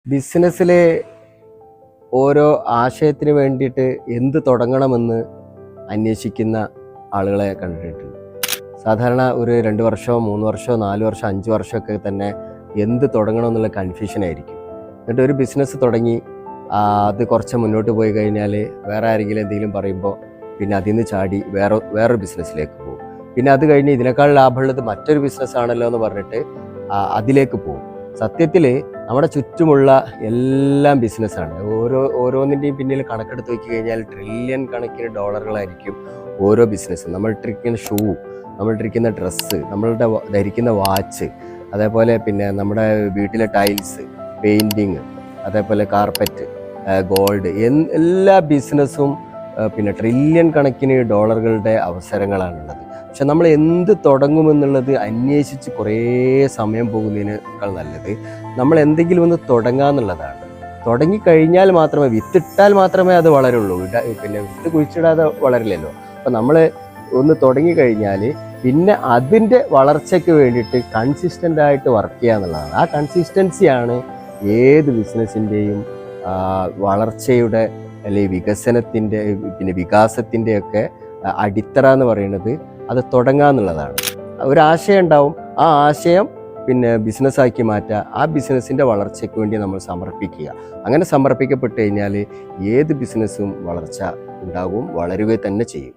ബിസിനസ്സിലെ ഓരോ ആശയത്തിന് വേണ്ടിയിട്ട് എന്ത് തുടങ്ങണമെന്ന് അന്വേഷിക്കുന്ന ആളുകളെ കണ്ടിട്ടുണ്ട്. സാധാരണ ഒരു 2 വർഷമോ 3 വർഷമോ 4 വർഷം 5 വർഷമൊക്കെ തന്നെ എന്ത് തുടങ്ങണമെന്നുള്ള കൺഫ്യൂഷൻ ആയിരിക്കും. എന്നിട്ട് ഒരു ബിസിനസ് തുടങ്ങി അത് കുറച്ച് മുന്നോട്ട് പോയി കഴിഞ്ഞാൽ വേറെ ആരെങ്കിലും എന്തെങ്കിലും പറയുമ്പോൾ പിന്നെ അതിൽ നിന്ന് ചാടി വേറൊരു ബിസിനസ്സിലേക്ക് പോകും. പിന്നെ അത് കഴിഞ്ഞ് ഇതിനേക്കാൾ ലാഭമുള്ളത് മറ്റൊരു ബിസിനസ് ആണല്ലോ എന്ന് പറഞ്ഞിട്ട് അതിലേക്ക് പോകും. സത്യത്തിൽ നമ്മുടെ ചുറ്റുമുള്ള എല്ലാം ബിസിനസ്സാണ്. ഓരോന്നിൻ്റെയും പിന്നിൽ കണക്കെടുത്ത് നോക്കി കഴിഞ്ഞാൽ ട്രില്യൺ കണക്കിന് ഡോളറുകളായിരിക്കും ഓരോ ബിസിനസ്സും. നമ്മൾ ഇട്ടിരിക്കുന്ന ഷൂ, നമ്മൾ ഇട്ടിരിക്കുന്ന ഡ്രസ്സ്, നമ്മളുടെ ധരിക്കുന്ന വാച്ച്, അതേപോലെ പിന്നെ നമ്മുടെ വീട്ടിലെ ടൈൽസ്, പെയിൻറ്റിങ്, അതേപോലെ കാർപ്പറ്റ്, ഗോൾഡ്, എല്ലാ ബിസിനസ്സും പിന്നെ ട്രില്യൺ കണക്കിന് ഡോളറുകളുടെ അവസരങ്ങളാണുള്ളത്. പക്ഷെ നമ്മൾ എന്ത് തുടങ്ങുമെന്നുള്ളത് അന്വേഷിച്ച് കുറേ സമയം പോകുന്നതിനേക്കാൾ നല്ലത് നമ്മൾ എന്തെങ്കിലും ഒന്ന് തുടങ്ങാന്നുള്ളതാണ്. തുടങ്ങിക്കഴിഞ്ഞാൽ മാത്രമേ, വിത്തിട്ടാൽ മാത്രമേ അത് വളരുള്ളൂ. പിന്നെ വിത്ത് കുഴിച്ചിടാതെ വളരില്ലല്ലോ. അപ്പം നമ്മൾ ഒന്ന് തുടങ്ങിക്കഴിഞ്ഞാൽ പിന്നെ അതിൻ്റെ വളർച്ചയ്ക്ക് വേണ്ടിയിട്ട് കൺസിസ്റ്റൻ്റ് ആയിട്ട് വർക്ക് ചെയ്യുക എന്നുള്ളതാണ്. ആ കൺസിസ്റ്റൻസിയാണ് ഏത് ബിസിനസ്സിൻ്റെയും വളർച്ചയുടെ അല്ലെങ്കിൽ വികസനത്തിൻ്റെ പിന്നെ വികാസത്തിൻ്റെയൊക്കെ അടിത്തറ എന്ന് പറയുന്നത് അത് തുടങ്ങുക എന്നുള്ളതാണ്. ഒരാശയം ഉണ്ടാവും, ആ ആശയം പിന്നെ ബിസിനസ്സാക്കി മാറ്റുക, ആ ബിസിനസ്സിൻ്റെ വളർച്ചയ്ക്ക് വേണ്ടി നമ്മൾ സമർപ്പിക്കുക. അങ്ങനെ സമർപ്പിക്കപ്പെട്ട് കഴിഞ്ഞാൽ ഏത് ബിസിനസ്സും വളർച്ച ഉണ്ടാകും, വളരുക തന്നെ ചെയ്യും.